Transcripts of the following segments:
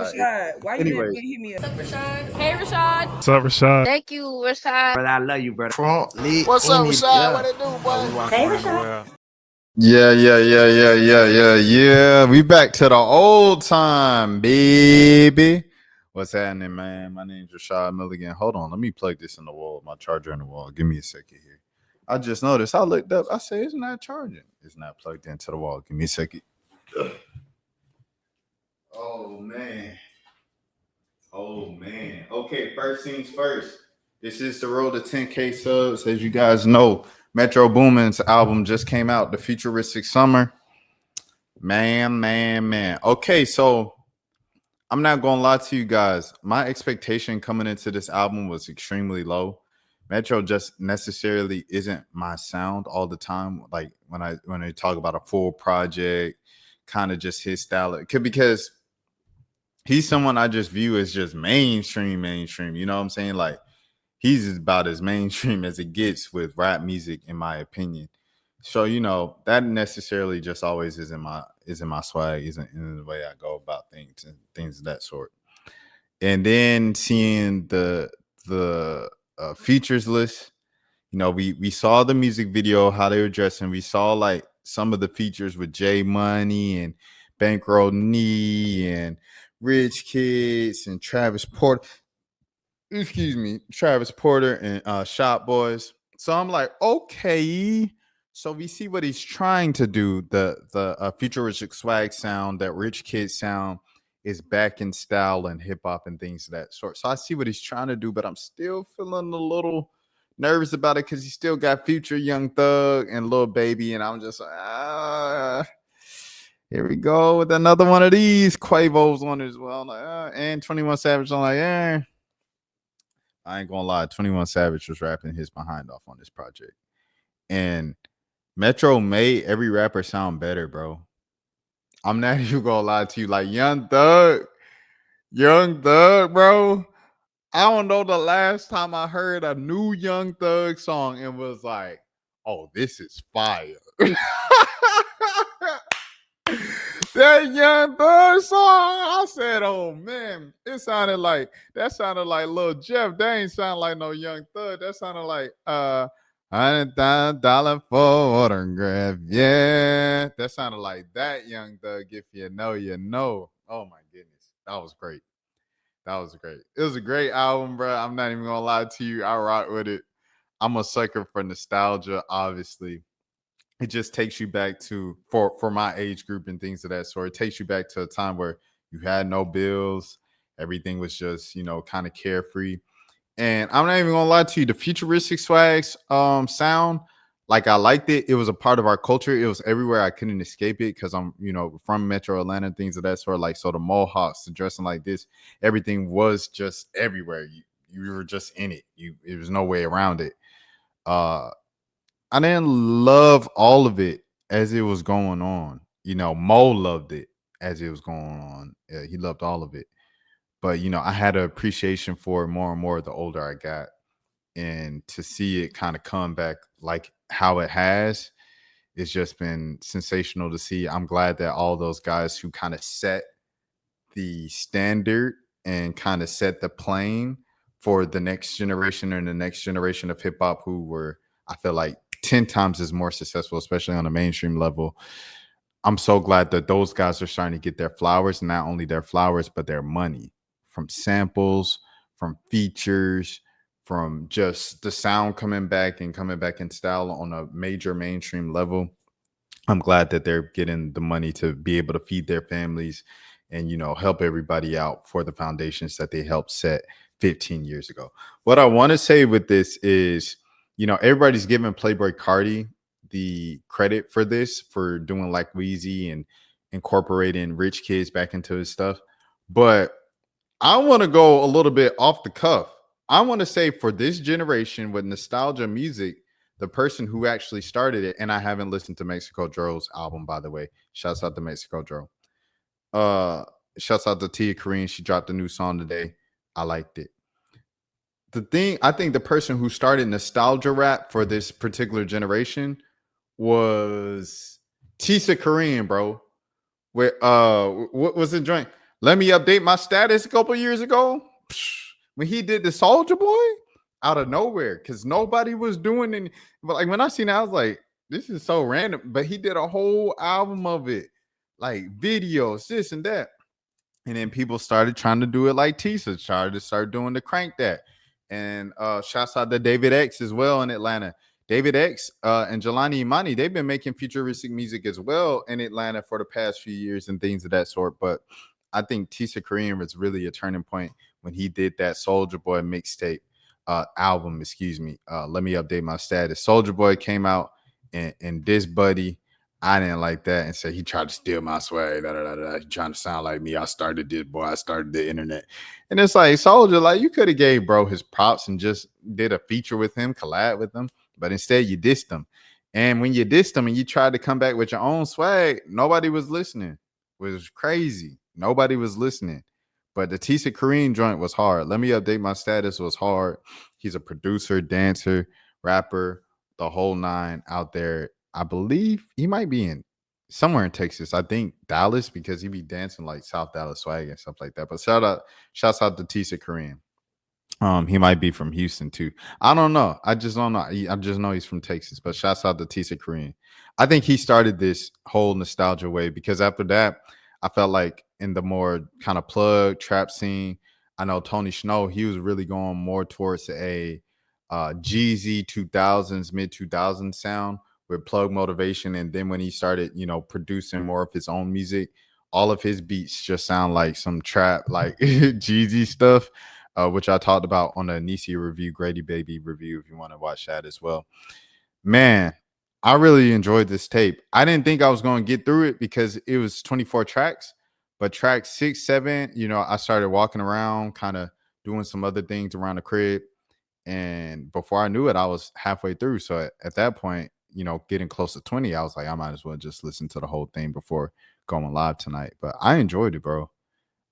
Rashad. Rashad, why you Anyways. didn't hit me up? What's up, Rashad? Hey, Rashad. What's up, Rashad? Thank you, Rashad. Brother, I love you, brother. Trump, lit. What's up, Rashad? What it do, boy? Hey, Rashad. Yeah. We back to the old time, baby. What's happening, man? My name's Rashad Milligan. Hold on, let me plug this in the wall. My charger in the wall. Give me a second here. I just noticed. I looked up. I said, "It's not charging. It's not plugged into the wall." Give me a second. Oh man. Okay, first things first. This is the road to 10K subs. As you guys know, Metro Boomin's album just came out, The Futuristic Summa. Man. Okay, so I'm not going to lie to you guys. My expectation coming into this album was extremely low. Metro just necessarily isn't my sound all the time. Like when I talk about a full project, kind of just his style. Because he's someone I just view as just mainstream. You know what I'm saying? Like he's about as mainstream as it gets with rap music, in my opinion. So, you know, that necessarily just always isn't my swag, isn't in the way I go about things and things of that sort. And then seeing the features list, you know, we saw the music video, how they were dressing. We saw like some of the features with J Money and Bankroll Knee and Rich Kids and Travis Porter and Shop Boys. So I'm like, okay. So we see what he's trying to do. The futuristic swag sound, that Rich Kid sound is back in style and hip hop and things of that sort. So I see what he's trying to do, but I'm still feeling a little nervous about it because he still got Future, Young Thug, and Lil Baby, and I'm just like, here we go with another one of these. Quavo's on it as well. Like, and 21 Savage. I'm like, I ain't gonna lie. 21 Savage was rapping his behind off on this project. And Metro made every rapper sound better, bro. I'm not even gonna lie to you. Like Young Thug, bro. I don't know the last time I heard a new Young Thug song and was like, oh, this is fire. That Young Thug song, I said, oh man, that sounded like Lil Jeff. That ain't sound like no Young Thug. That sounded like $100,000 for autograph. Yeah, that sounded like that Young Thug. If you know, you know. Oh my goodness, that was great. It was a great album, bro. I'm not even gonna lie to you. I rock with it. I'm a sucker for nostalgia, obviously. It just takes you back to, for my age group and things of that sort, it takes you back to a time where you had no bills. Everything was just, you know, kind of carefree. And I'm not even gonna lie to you, the futuristic swags sound, like I liked it. It was a part of our culture. It was everywhere. I couldn't escape it because I'm, you know, from Metro Atlanta, things of that sort. Like, so the Mohawks, the dressing like this, everything was just everywhere. You were just in it. There was no way around it. I didn't love all of it as it was going on. You know, Mo loved it as it was going on. Yeah, he loved all of it. But, you know, I had an appreciation for it more and more the older I got. And to see it kind of come back like how it has, it's just been sensational to see. I'm glad that all those guys who kind of set the standard and kind of set the plane for the next generation and the next generation of hip hop who were, I feel like, 10 times as more successful, especially on a mainstream level. I'm so glad that those guys are starting to get their flowers, not only their flowers, but their money from samples, from features, from just the sound coming back in style on a major mainstream level. I'm glad that they're getting the money to be able to feed their families and, you know, help everybody out for the foundations that they helped set 15 years ago. What I want to say with this is, you know, everybody's giving Playboi Carti the credit for this, for doing like Weezy and incorporating Rich Kids back into his stuff. But I want to go a little bit off the cuff. I want to say for this generation with nostalgia music, the person who actually started it, and I haven't listened to Mexico Dro's album, by the way. Shouts out to Mexico Dro. Shouts out to Tia Kareem. She dropped a new song today. I liked it. I think the person who started nostalgia rap for this particular generation was Tisa Kareem, bro. Where what was the joint? Let me update my status a couple years ago. When he did the Soldier Boy out of nowhere, because nobody was doing it. But like when I seen it, I was like, this is so random. But he did a whole album of it, like videos, this and that. And then people started trying to do it like Tisa, started to start doing the crank that. And shouts out to David X as well in Atlanta. David X and Jelani Imani, they've been making futuristic music as well in Atlanta for the past few years and things of that sort. But I think Tisa Korean was really a turning point when he did that Soldier Boy mixtape album. Excuse me. Let me update my status. Soldier Boy came out and this buddy. I didn't like that and said he tried to steal my swag. He trying to sound like me. I started this, boy. I started the internet. And it's like, Soldier, like you could have gave bro his props and just did a feature with him, collab with him. But instead you dissed him. And when you dissed him and you tried to come back with your own swag, nobody was listening. It was crazy. Nobody was listening. But the Tisa Kareem joint was hard. Let me update my status was hard. He's a producer, dancer, rapper, the whole nine out there. I believe he might be in somewhere in Texas. I think Dallas, because he be dancing like South Dallas swag and stuff like that. But shouts out to Tisa Kareem. He might be from Houston too. I don't know. I just don't know. I just know he's from Texas. But shouts out to Tisa Kareem. I think he started this whole nostalgia wave because after that, I felt like in the more kind of plug trap scene, I know Tony Snow, he was really going more towards a Jeezy 2000s, mid 2000s sound with plug motivation. And then when he started, producing more of his own music, all of his beats just sound like some trap, like Jeezy stuff, which I talked about on the Nisi review, Grady Baby review, if you want to watch that as well. Man, I really enjoyed this tape. I didn't think I was going to get through it because it was 24 tracks, but track 6, 7, I started walking around, kind of doing some other things around the crib. And before I knew it, I was halfway through. So at that point, getting close to 20, I was like, I might as well just listen to the whole thing before going live tonight. But I enjoyed it, bro.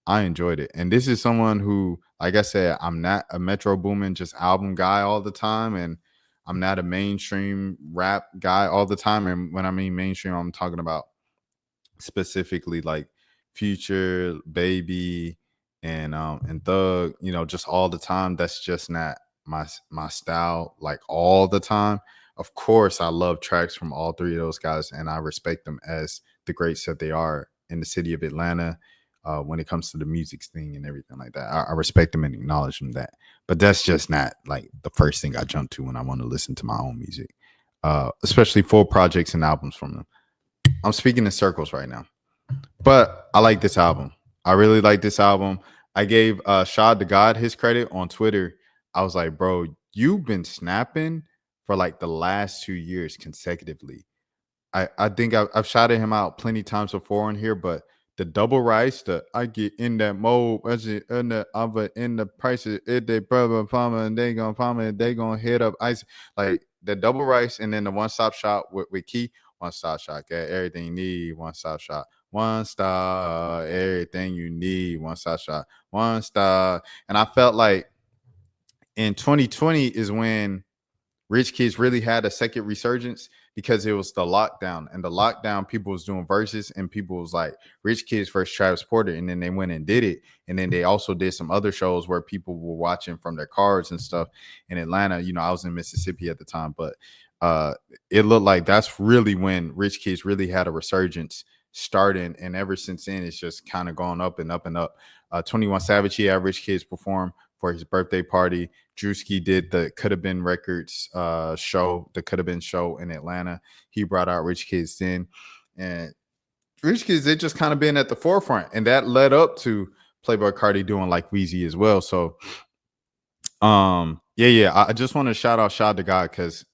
I enjoyed it. And this is someone who, like I said, I'm not a Metro Boomin just album guy all the time. And I'm not a mainstream rap guy all the time. And when I mean mainstream, I'm talking about specifically like Future, Baby, and Thug, just all the time. That's just not my style, like all the time. Of course, I love tracks from all three of those guys, and I respect them as the greats that they are in the city of Atlanta. When it comes to the music thing and everything like that, I respect them and acknowledge them that. But that's just not like the first thing I jump to when I want to listen to my own music, especially full projects and albums from them. I'm speaking in circles right now, but I like this album. I really like this album. I gave Shad the God his credit on Twitter. I was like, bro, you've been snapping for like the last 2 years consecutively. I think I've shouted him out plenty times before in here, but the double rice, I get in that mode, in the prices, if they brother palmer and they gonna hit up ice, like the double rice, and then the one stop shop with Key, one stop shop, get everything you need, one stop shop, one stop, everything you need, one stop shop, one stop. And I felt like in 2020 is when Rich Kids really had a second resurgence because it was the lockdown, and the lockdown people was doing verses, and people was like Rich Kids versus Travis Porter, and then they went and did it, and then they also did some other shows where people were watching from their cars and stuff in Atlanta. I was in Mississippi at the time, but it looked like that's really when Rich Kids really had a resurgence starting, and ever since then it's just kind of gone up and up and up. 21 Savage, he had Rich Kids perform for his birthday party. Drewski did the Could Have Been Records show, the Could Have Been show in Atlanta. He brought out Rich Kids then. And Rich Kids, they just kind of been at the forefront. And that led up to Playboi Carti doing like Weezy as well. So, I just want to shout out Shad the God because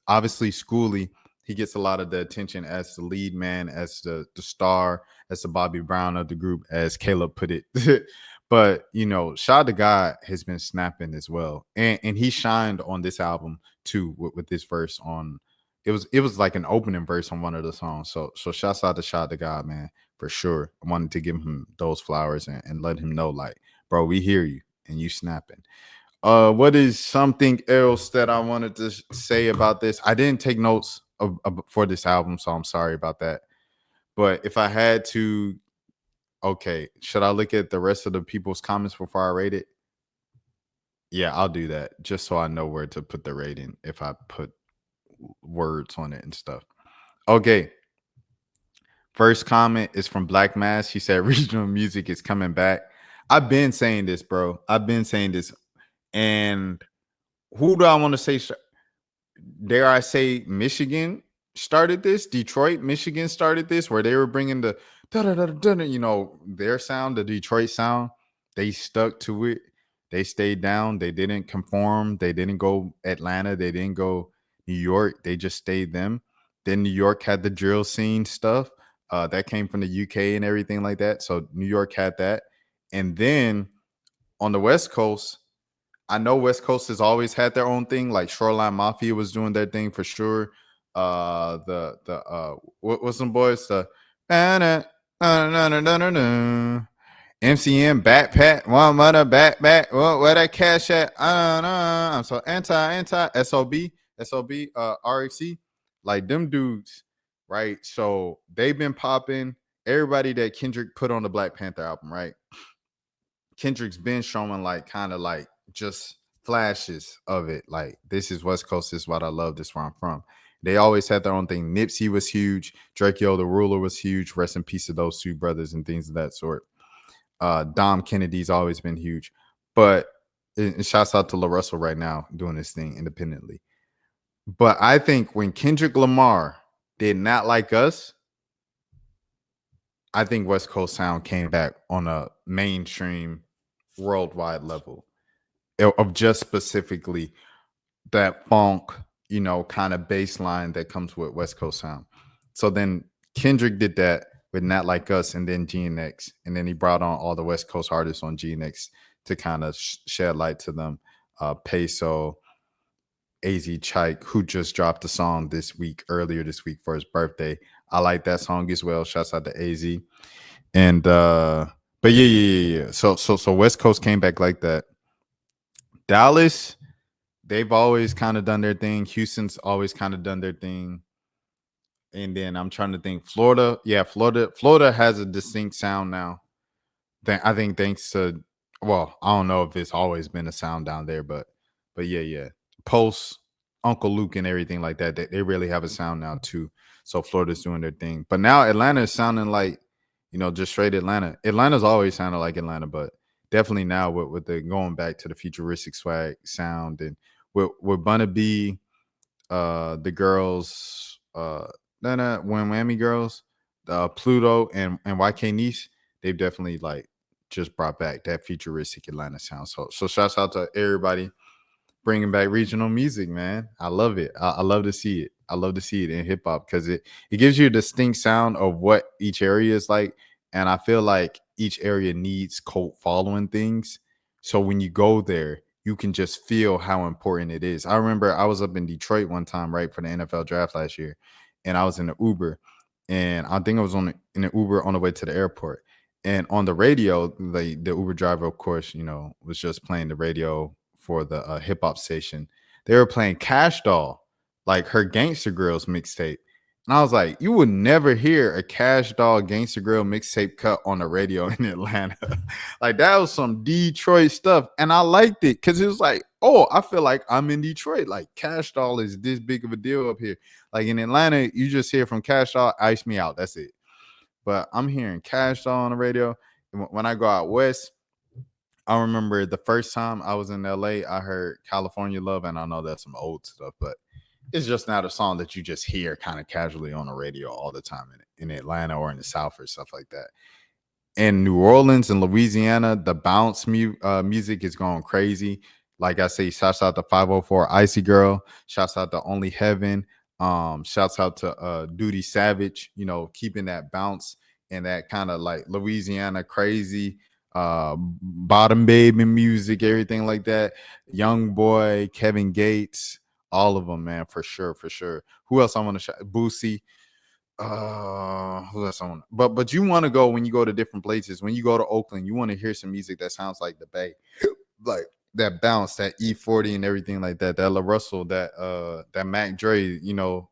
obviously Schoolie, he gets a lot of the attention as the lead man, as the star, as the Bobby Brown of the group, as Caleb put it. But Shad the God has been snapping as well, and he shined on this album too with this verse on. It was like an opening verse on one of the songs. So shouts out to Shad the God, man, for sure. I wanted to give him those flowers and let him know, like, bro, we hear you and you snapping. What is something else that I wanted to say about this? I didn't take notes for this album, so I'm sorry about that. But if I had to, Okay, should I look at the rest of the people's comments before I rate it? Yeah, I'll do that just so I know where to put the rating if I put words on it and stuff. Okay. First comment is from Black Mass. He said regional music is coming back. I've been saying this, bro. I've been saying this. And who do I want to say? Dare I say Michigan started this? Detroit, Michigan started this, where they were bringing the their sound, the Detroit sound. They stuck to it. They stayed down. They didn't conform. They didn't go Atlanta. They didn't go New York. They just stayed them. Then New York had the drill scene stuff. That came from the UK and everything like that. So New York had that. And then on the West Coast, I know West Coast has always had their own thing. Like Shoreline Mafia was doing their thing for sure. What's some boys? The MCM backpack, one mother backpack. Where that cash at? I'm so anti SOB RXC, like them dudes, right? So they've been popping. Everybody that Kendrick put on the Black Panther album, right? Kendrick's been showing like kind of like just flashes of it. Like, this is West Coast, this is what I love, this is where I'm from. They always had their own thing. Nipsey was huge. Drakeo the Ruler was huge. Rest in peace to those two brothers and things of that sort. Dom Kennedy's always been huge. But and shouts out to La Russell right now doing this thing independently. But I think when Kendrick Lamar did Not Like Us, I think West Coast sound came back on a mainstream worldwide level of just specifically that funk, kind of bass line that comes with West Coast sound. So then Kendrick did that with Not Like Us and then GNX. And then he brought on all the West Coast artists on GNX to kind of shed light to them. Peso, AZ Chike, who just dropped a song earlier this week for his birthday. I like that song as well. Shouts out to AZ. And but yeah. So West Coast came back like that. Dallas, they've always kind of done their thing. Houston's always kind of done their thing. And then I'm trying to think. Florida, Florida has a distinct sound now. I think thanks to, well, I don't know if it's always been a sound down there, but yeah. Post, Uncle Luke and everything like that, they really have a sound now too. So Florida's doing their thing. But now Atlanta is sounding like, just straight Atlanta. Atlanta's always sounded like Atlanta, but definitely now with the going back to the futuristic swag sound, and with Bunna B, the girls, when Whammy girls, Pluto and YK Nice, they've definitely like just brought back that futuristic Atlanta sound. So shouts out to everybody bringing back regional music, man. I love it. I love to see it. I love to see it in hip hop because it gives you a distinct sound of what each area is like. And I feel like each area needs cult following things. So when you go there, you can just feel how important it is. I remember I was up in Detroit one time, right, for the NFL draft last year. And I was in the Uber. And I think I was in the Uber on the way to the airport. And on the radio, the Uber driver, of course, was just playing the radio for the hip hop station. They were playing Cash Doll, like her Gangsta Grills mixtape. And I was like, you would never hear a Cash Doll Gangsta Grill mixtape cut on the radio in Atlanta. Like, that was some Detroit stuff. And I liked it because it was like, oh, I feel like I'm in Detroit. Like, Cash Doll is this big of a deal up here. Like, in Atlanta, you just hear from Cash Doll, Ice Me Out. That's it. But I'm hearing Cash Doll on the radio. And when I go out west, I remember the first time I was in LA, I heard California Love, and I know that's some old stuff, but it's just not a song that you just hear kind of casually on the radio all the time in Atlanta or in the South or stuff like that. In New Orleans and Louisiana, the bounce music is going crazy. Like I say, shouts out to 504 Icy Girl, shouts out to Only Heaven, shouts out to Duty Savage, keeping that bounce and that kind of like Louisiana crazy bottom baby music, everything like that. Young Boy, Kevin Gates, all of them, man, for sure. Who else I want to shout? Boosie. Who else I want? But you want to go, when you go to different places, when you go to Oakland, you want to hear some music that sounds like the Bay, like that bounce, that E40 and everything like that. That La Russell, that Mac Dre,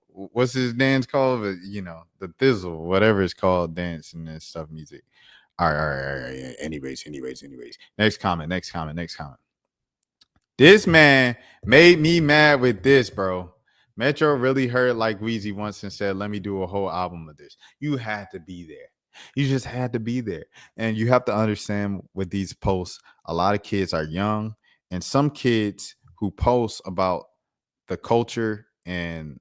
what's his dance called? The Thizzle, whatever it's called, dance and stuff music. All right. Yeah. Anyways. Next comment. This man made me mad with this, bro. Metro really heard like Weezy once and said, "Let me do a whole album of this." You had to be there. You just had to be there. And you have to understand with these posts, a lot of kids are young, and some kids who post about the culture and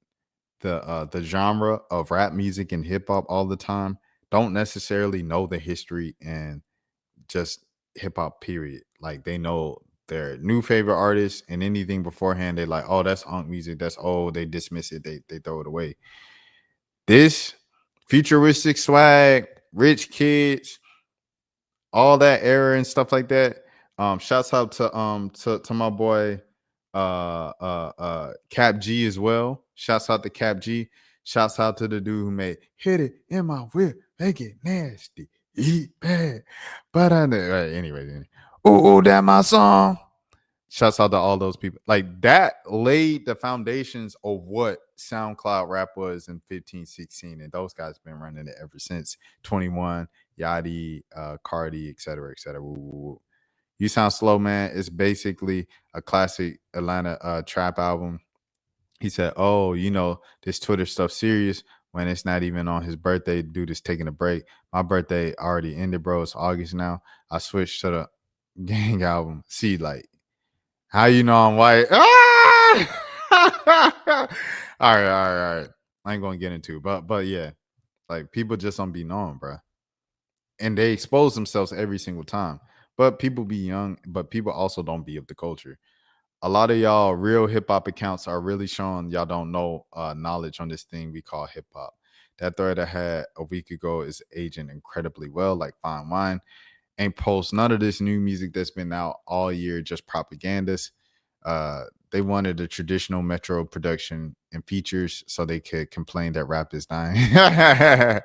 the genre of rap music and hip hop all the time don't necessarily know the history and just hip hop period. Like they know their new favorite artists and anything beforehand, they like, oh, that's unk music, that's old. They dismiss it, they throw it away. This futuristic swag, rich kids, all that era and stuff like that. Shouts out to my boy Cap G as well. Shouts out to Cap G. Shouts out to the dude who made Hit It in My Whip, Make It Nasty, Eat Bad. But I know, right, anyway. Oh, that my song. Shouts out to all those people. Like that laid the foundations of what SoundCloud rap was in 15, 16. And those guys been running it ever since 21, Yachty, Cardi, et cetera, et cetera. Woo, woo, woo. You Sound Slow, man. It's basically a classic Atlanta trap album. He said, oh, you know, this Twitter stuff serious when it's not even on his birthday. Dude is taking a break. My birthday already ended, bro. It's August now. I switched to the Gang album. See, like, how you know I'm white? Ah! All right. I ain't gonna get into it, but yeah, like people just don't be known, bro. And they expose themselves every single time. But people be young, but people also don't be of the culture. A lot of y'all real hip hop accounts are really showing y'all don't know knowledge on this thing we call hip hop. That thread I had a week ago is aging incredibly well, like fine wine. Ain't post none of this new music that's been out all year, just propagandas. They wanted a traditional Metro production and features so they could complain that rap is dying. I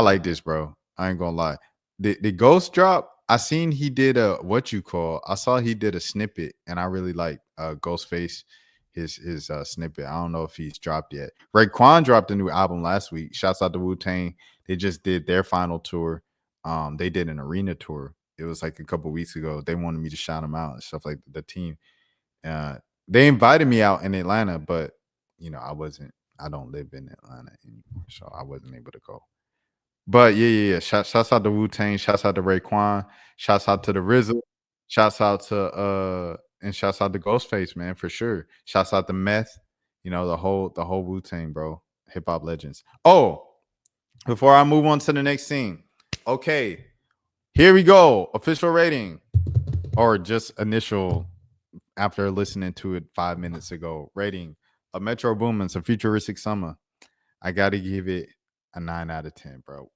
like this, bro. I ain't gonna lie. The Ghost drop, I seen he did I saw he did a snippet, and I really like Ghostface, his snippet. I don't know if he's dropped yet. Raekwon dropped a new album last week. Shouts out to Wu-Tang. They just did their final tour. They did an arena tour. It was like a couple weeks ago. They wanted me to shout them out and stuff like the team. They invited me out in Atlanta, but you know, I don't live in Atlanta anymore, so I wasn't able to go. But yeah. Shouts out to Wu-Tang, shouts out to Raekwon, shouts out to the RZA, shouts out to and shouts out to Ghostface, man, for sure. Shouts out to Meth, you know, the whole Wu-Tang, bro. Hip hop legends. Oh, before I move on to the next scene. Okay, here we go. Official rating, or just initial after listening to it 5 minutes ago. Rating of Metro Boomin's A Futuristic Summa. I got to give it a 9 out of 10, bro.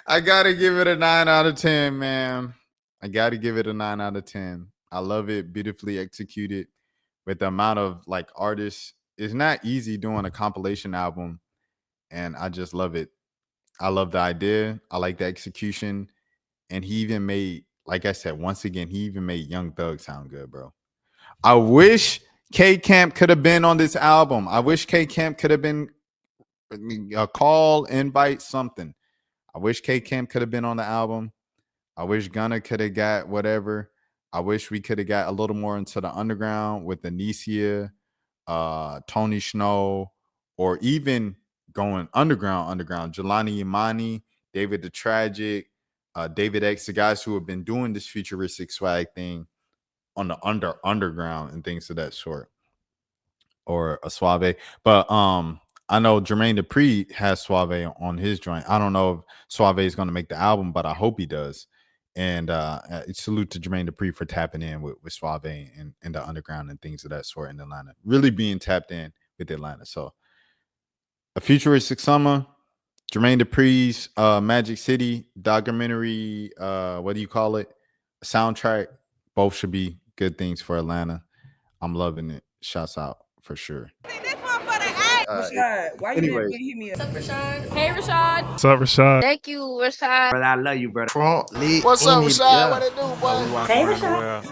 I got to give it a 9 out of 10, man. I got to give it a 9 out of 10. I love it. Beautifully executed with the amount of like artists. It's not easy doing a compilation album, and I just love it. I love the idea. I like the execution. And he even made, like I said, once again, he even made Young Thug sound good, bro. I wish K Camp could have been on this album. I wish K Camp could have been a call, invite, something. I wish K Camp could have been on the album. I wish Gunna could have got whatever. I wish we could have got a little more into the underground with Anicia, Tony Snow, or even going underground. Jelani Imani, David the Tragic, David X, the guys who have been doing this futuristic swag thing on the underground and things of that sort, or a Suave. But I know Jermaine Dupri has Suave on his joint. I don't know if Suave is going to make the album, but I hope he does. And salute to Jermaine Dupri for tapping in with Suave and the underground and things of that sort in Atlanta. Really being tapped in with Atlanta. So A Futuristic Summa, Jermaine Dupri's Magic City documentary, what do you call it? Soundtrack. Both should be good things for Atlanta. I'm loving it. Shouts out for sure. Rashad, why you didn't hit me up? What's up, Rashad? Hey, Rashad. What's up, Rashad? Thank you, Rashad. Brother, I love you, brother. What's up, Rashad? What it do, boy? Hey, Rashad.